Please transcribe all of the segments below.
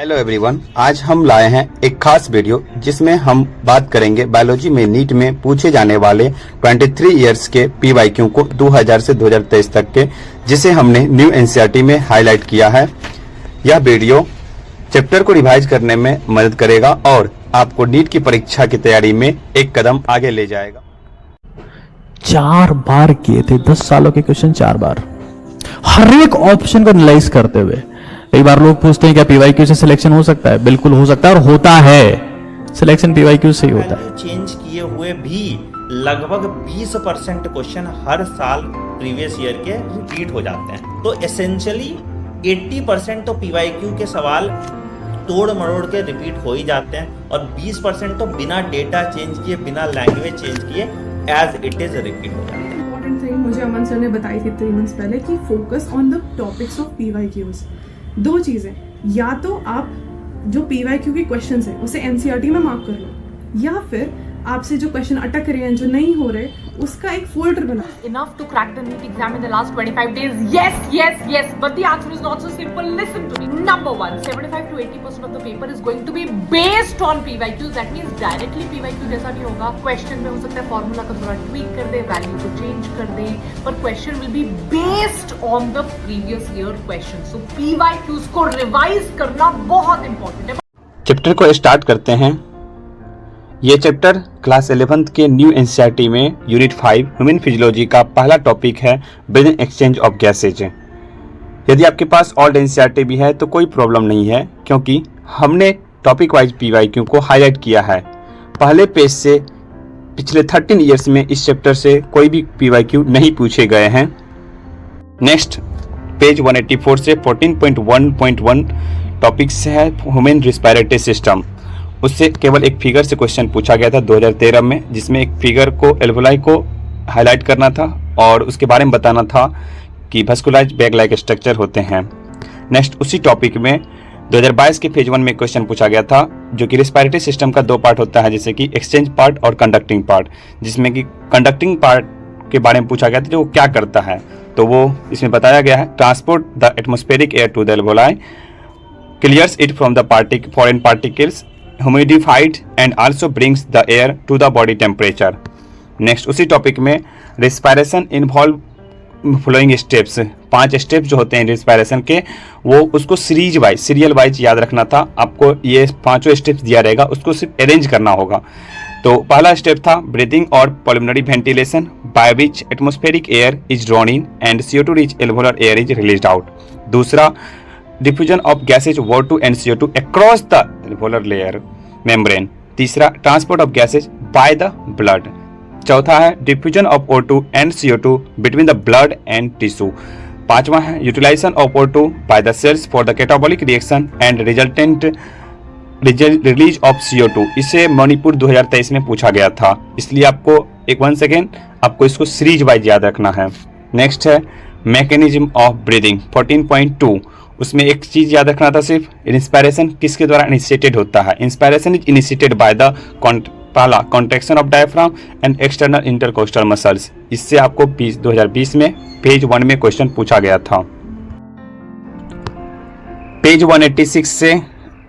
Hello everyone, आज हम लाए हैं एक खास वीडियो जिसमें हम बात करेंगे बायोलॉजी में नीट में पूछे जाने वाले 23 इयर्स के पीवाईक्यू को 2000 से 2023 तक के, जिसे हमने न्यू एनसीईआरटी में हाईलाइट किया है। यह वीडियो चैप्टर को रिवाइज करने में मदद करेगा और आपको नीट की परीक्षा की तैयारी में एक कदम आगे ले जाएगा। 4 बार किए थे, 10 सालों के क्वेश्चन 4 बार, हर एक ऑप्शन को एनालाइज करते हुए। कई बार लोग पूछते हैं क्या पीवाईक्यू से सिलेक्शन हो सकता है? बिल्कुल हो सकता है और होता है। सिलेक्शन पीवाईक्यू से ही होता है। चेंज किए हुए भी लगभग 20% क्वेश्चन हर साल प्रीवियस ईयर के रिपीट हो जाते हैं। तो एसेंशियली 80% तो पीवाईक्यू के सवाल तोड़ मरोड़ के रिपीट हो ही जाते हैं और 20% तो बिना डेटा चेंज किए, बिना लैंग्वेज चेंज किए एज इट इज रिपीट हो जाते हैं। इंपॉर्टेंट थिंग मुझे अमन सर ने बताई थी 3 मंथ्स पहले कि focus on the topics of PYQs. 2 चीजें, या तो आप जो पीवाईक्यू के क्वेश्चंस हैं उसे एनसीईआरटी में मार्क कर लो, या फिर आपसे जो क्वेश्चन अटक रहे हैं, जो नहीं हो रहे, उसका एक फोल्डर बना। Enough to crack the NEET exam in the last 25 days? Yes, yes, yes. But the answer is not so simple. Listen to me. Number 1, 75 to 80% of the paper is going to be based on PYQs. That means directly PYQ जैसा नहीं होगा। Question में हो सकता है formula का थोड़ा tweak कर दे, वैल्यू को चेंज कर दे, पर question will be based on the previous year question. So PYQs को रिवाइज करना बहुत इंपॉर्टेंट है। चैप्टर को स्टार्ट करते हैं। ये चैप्टर क्लास 11th के न्यू एनसीईआरटी में यूनिट 5 ह्यूमन फिजियोलॉजी का पहला टॉपिक है, ब्रीथिंग एक्सचेंज ऑफ गैसेज। यदि आपके पास ओल्ड एनसीईआरटी भी है तो कोई प्रॉब्लम नहीं है, क्योंकि हमने टॉपिक वाइज पीवाईक्यू को हाईलाइट किया है। पहले पेज से पिछले 13 ईयर्स में इस चैप्टर से कोई भी पीवाईक्यू नहीं पूछे गए हैं। नेक्स्ट पेज 184 से 14.1.1 टॉपिक से है ह्यूमन रेस्पिरेटरी सिस्टम। उससे केवल एक फिगर से क्वेश्चन पूछा गया था 2013 में, जिसमें एक फिगर को एल्वोलाई को हाईलाइट करना था और उसके बारे में बताना था कि वैस्कुलाइज्ड बैग लाइक स्ट्रक्चर होते हैं। नेक्स्ट उसी टॉपिक में 2022 के फेज 1 में क्वेश्चन पूछा गया था, जो कि रेस्पिरेटरी सिस्टम का 2 पार्ट होता है, जैसे कि एक्सचेंज पार्ट और कंडक्टिंग पार्ट, जिसमें कि कंडक्टिंग पार्ट के बारे में पूछा गया था, जो क्या करता है। तो वो इसमें बताया गया है, transport the atmospheric air to the alveoli, clears it from the foreign particles, humidified and also brings the air to the body temperature. Next उसी टॉपिक में respiration involve following steps, 5 steps जो होते हैं रेस्पिरेशन के, वो उसको serial wise याद रखना था। आपको ये 5 स्टेप्स दिया रहेगा, उसको सिर्फ अरेंज करना होगा। तो पहला स्टेप था ब्रीथिंग और pulmonary ventilation, by which atmospheric air is drawn in and CO2 rich alveolar air is released out. दूसरा diffusion of gases O2 and CO2 across the alveolar layer membrane. तीसरा transport of gases by the blood. चौथा है diffusion of O2 and CO2 between the blood and tissue. पांचवा है utilization of O2 by the cells for the catabolic reaction and resultant release of CO2. इसे मणिपुर 2023 में पूछा गया था, इसलिए आपको 1 सेकेंड आपको इसको सीरीज वाइज याद रखना है। नेक्स्ट है मैकेनिज्म ऑफ ब्रीदिंग 14.2। उसमें एक चीज याद रखना था, सिर्फ इंस्पायरेशन किसके द्वारा इनिशिएटेड होता है। Inspiration is initiated by the पहला contraction of diaphragm and external intercostal muscles. इससे आपको 2020 में पेज 1 में क्वेश्चन पूछा गया था। पेज 186 से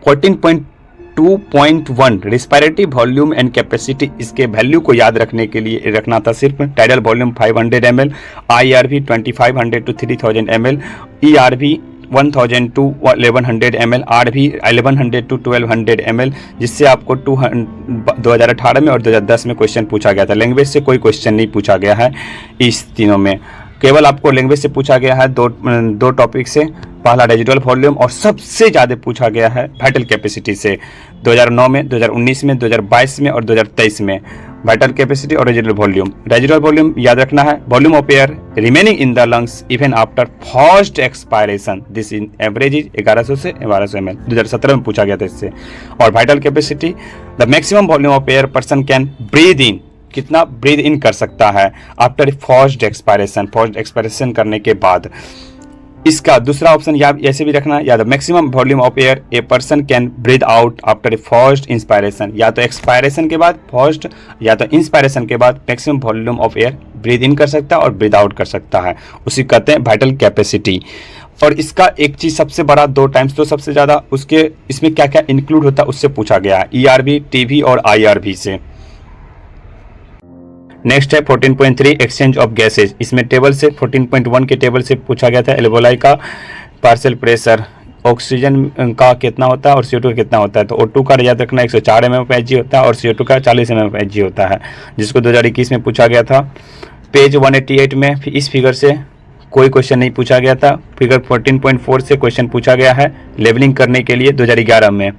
14.2.1 रेस्पिरेटरी वॉल्यूम एंड कैपेसिटी, इसके वैल्यू को याद रखने के लिए रखना था सिर्फ tidal volume 500 ml, IRV 2500 to 3000 ml, ERV 1000 to 1100 ml, RV 1100 to 1200 ml, जिससे आपको 2018 में और 2010 में क्वेश्चन पूछा गया था। लैंग्वेज से कोई क्वेश्चन नहीं पूछा गया है इस तीनों में, केवल आपको लैंग्वेज से पूछा गया है दो टॉपिक से। पहला रेजिडुअल वॉल्यूम और सबसे ज़्यादा पूछा गया है वाइटल कैपेसिटी से, 2009 में, 2019 में, 2022 में और 2023 में। वाइटल कैपेसिटी और रेजिडुअल वॉल्यूम। रेजिडुअल वॉल्यूम याद रखना है, volume of air remaining in the lungs even after first expiration, this in average is 1100 से 1200 ml, 2017 में पूछा गया था इससे। और vital capacity, the maximum volume of air person can breathe in, कितना ब्रीद इन कर सकता है आफ्टर फर्स्ट एक्सपायरेशन करने के बाद। इसका दूसरा ऑप्शन या ऐसे भी रखना, या the maximum volume of air a person can breathe out after first inspiration, या तो एक्सपायरेशन के बाद फर्स्ट या तो इंस्पायरेशन के बाद maximum volume of air breathe in कर सकता है और ब्रीद आउट कर सकता है, उसी कहते हैं वाइटल कैपेसिटी। और इसका एक चीज सबसे बड़ा 2 टाइम्स तो सबसे ज्यादा उसके इसमें क्या क्या इंक्लूड होता है उससे पूछा गया है, ERV, TV और IRV से। नेक्स्ट है 14.3 एक्सचेंज ऑफ गैसेज। इसमें टेबल से 14.1 के टेबल से पूछा गया था एल्वेओलाई का पार्शियल प्रेशर, ऑक्सीजन का कितना होता है और CO2 का कितना होता है। तो O2 का याद रखना 104 mmHg होता है और CO2 का 40 mmHg होता है, जिसको 2021 में पूछा गया था। पेज 188 में इस फिगर से कोई क्वेश्चन नहीं पूछा गया था। फिगर 14.4 से क्वेश्चन पूछा गया है लेवलिंग करने के लिए 2011 में।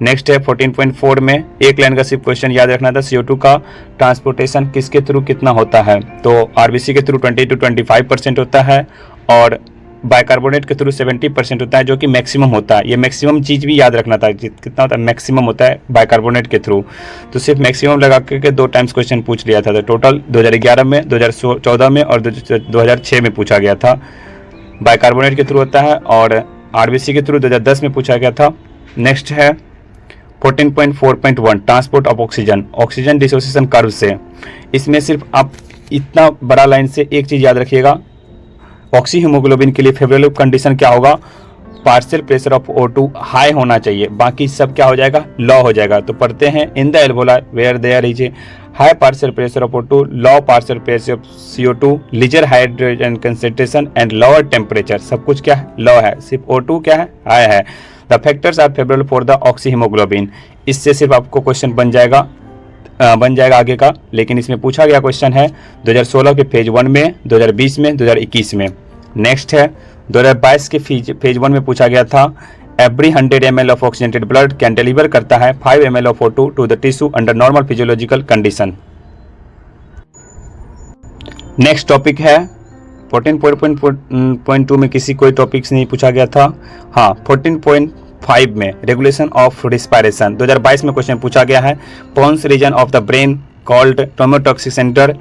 नेक्स्ट है 14.4 में एक लाइन का सिर्फ क्वेश्चन याद रखना था, CO2 का ट्रांसपोर्टेशन किसके थ्रू कितना होता है। तो RBC के थ्रू 20 to 25% होता है और बाइकार्बोनेट के थ्रू 70% होता है, जो कि मैक्सिमम होता है। ये मैक्सिमम चीज़ भी याद रखना था, कितना होता है मैक्सिमम होता है बाइकार्बोनेट के थ्रू। तो सिर्फ मैक्सिमम लगा के 2 टाइम्स क्वेश्चन पूछ लिया था। तो टोटल 2011 में, 2014 में और 2006 में पूछा गया था। बाइकार्बोनेट के थ्रू होता है और RBC के थ्रू 2010 में पूछा गया था। नेक्स्ट है 14.4.1 transport of oxygen, oxygen dissociation curve से। इसमें सिर्फ आप इतना बड़ा लाइन से एक चीज़ याद रखिएगा, ऑक्सी हीमोग्लोबिन के लिए फेवरेबल कंडीशन क्या होगा, partial pressure of O2 high होना चाहिए, बाकी सब क्या हो जाएगा लो हो जाएगा। तो पढ़ते हैं in the alveoli where there is high partial pressure of O2, low partial pressure of CO2, lesser hydrogen concentration and lower temperature. सब कुछ क्या है लो है, सिर्फ O2 क्या है हाई है। The factors are favourable for the oxy haemoglobin. इससे सिर्फ आपको क्वेश्चन बन जाएगा आगे का। लेकिन इसमें पूछा गया क्वेश्चन है 2016 के फेज 1 में, 2020 में, 2021 में। नेक्स्ट है 2022 के फेज 1 में पूछा गया था every 100 ml of oxygenated blood can deliver करता है 5 ml of O2 to the tissue under normal physiological condition. Next topic है 14.2 में किसी कोई टॉपिक्स नहीं पूछा गया था। हाँ 14.5 में रेगुलेशन ऑफ रिस्पायरेशन 2022 में क्वेश्चन पूछा गया है। Pons region of the brain called pneumotaxic centre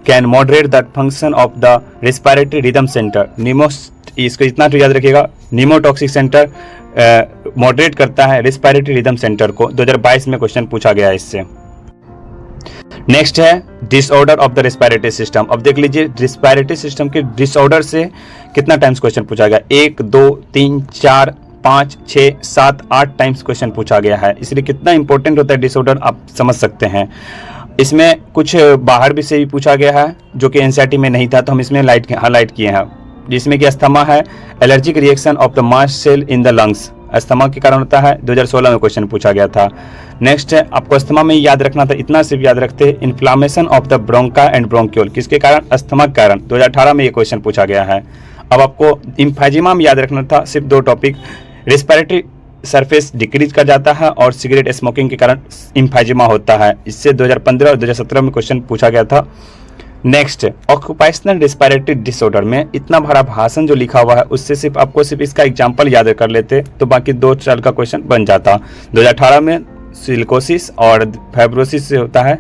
can moderate the function of the respiratory rhythm centre. इसको इतना तो याद रखिएगा, नीमोटॉक्सिक सेंटर मॉडरेट करता है रेस्पिरेटरी रिदम सेंटर को। 2022 में क्वेश्चन पूछा गया है इससे। नेक्स्ट है disorder of the respiratory system. अब देख लीजिए रेस्पिरेटरी सिस्टम के डिसऑर्डर से कितना टाइम्स क्वेश्चन पूछा गया, 1, 2, 3, 4, 5, 6, 7, 8 टाइम्स क्वेश्चन पूछा गया है। इसलिए कितना इंपॉर्टेंट होता है डिसऑर्डर आप समझ सकते हैं। इसमें कुछ बाहर भी से भी पूछा गया है जो कि एनसीईआरटी में नहीं था, तो हम इसमें हाईलाइट किए हैं। जिसमें कि अस्थमा है, allergic reaction of the mast cell in the lungs, asthma के कारण होता है। 2016 में क्वेश्चन पूछा गया था। नेक्स्ट है आपको अस्थमा में याद रखना था, इतना सिर्फ याद रखते हैं, inflammation of the ब्रोंका and bronchiole, किसके कारण, अस्थमा के कारण। 2018 में ये क्वेश्चन पूछा गया है। अब आपको इम्फेजिमा में याद रखना था सिर्फ 2 टॉपिक, रेस्पिरेटरी सरफेस डिक्रीज कर जाता है और सिगरेट स्मोकिंग के कारण इम्फेजिमा होता है। इससे 2015 और 2017 में क्वेश्चन पूछा गया था। नेक्स्ट ऑक्यूपेशनल रेस्पिरेटरी डिसऑर्डर में इतना बड़ा भाषण जो लिखा हुआ है उससे सिर्फ आपको सिर्फ इसका एग्जांपल याद कर लेते तो बाकी 2 साल का क्वेश्चन बन जाता। 2018 में सिलिकोसिस और फाइब्रोसिस से होता है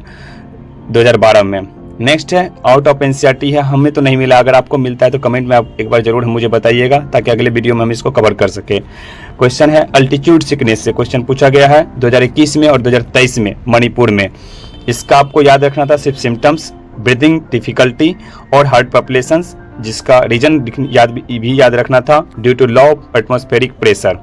2012 में। नेक्स्ट है आउट ऑफ एनसीईआरटी है, हमें तो नहीं मिला, अगर आपको मिलता है तो कमेंट में आप एक बार जरूर मुझे बताइएगा ताकि अगले वीडियो में हम इसको कवर कर सके। क्वेश्चन है अल्टीट्यूड सिकनेस से क्वेश्चन पूछा गया है 2021 में और 2023 में मणिपुर में। इसका आपको याद रखना था सिर्फ सिम्टम्स, ब्रीदिंग डिफिकल्टी और हार्ट पॉपुलेशंस, जिसका रीजन भी याद रखना था due to low atmospheric pressure.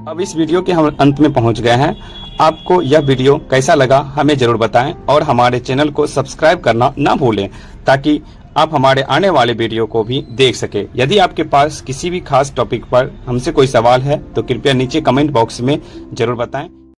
अब इस वीडियो के हम अंत में पहुंच गए हैं। आपको यह वीडियो कैसा लगा हमें जरूर बताएं और हमारे चैनल को सब्सक्राइब करना ना भूलें ताकि आप हमारे आने वाले वीडियो को भी देख सके। यदि आपके पास किसी भी खास टॉपिक पर हमसे कोई सवाल है तो कृपया नीचे कमेंट बॉक्स में जरूर बताएं।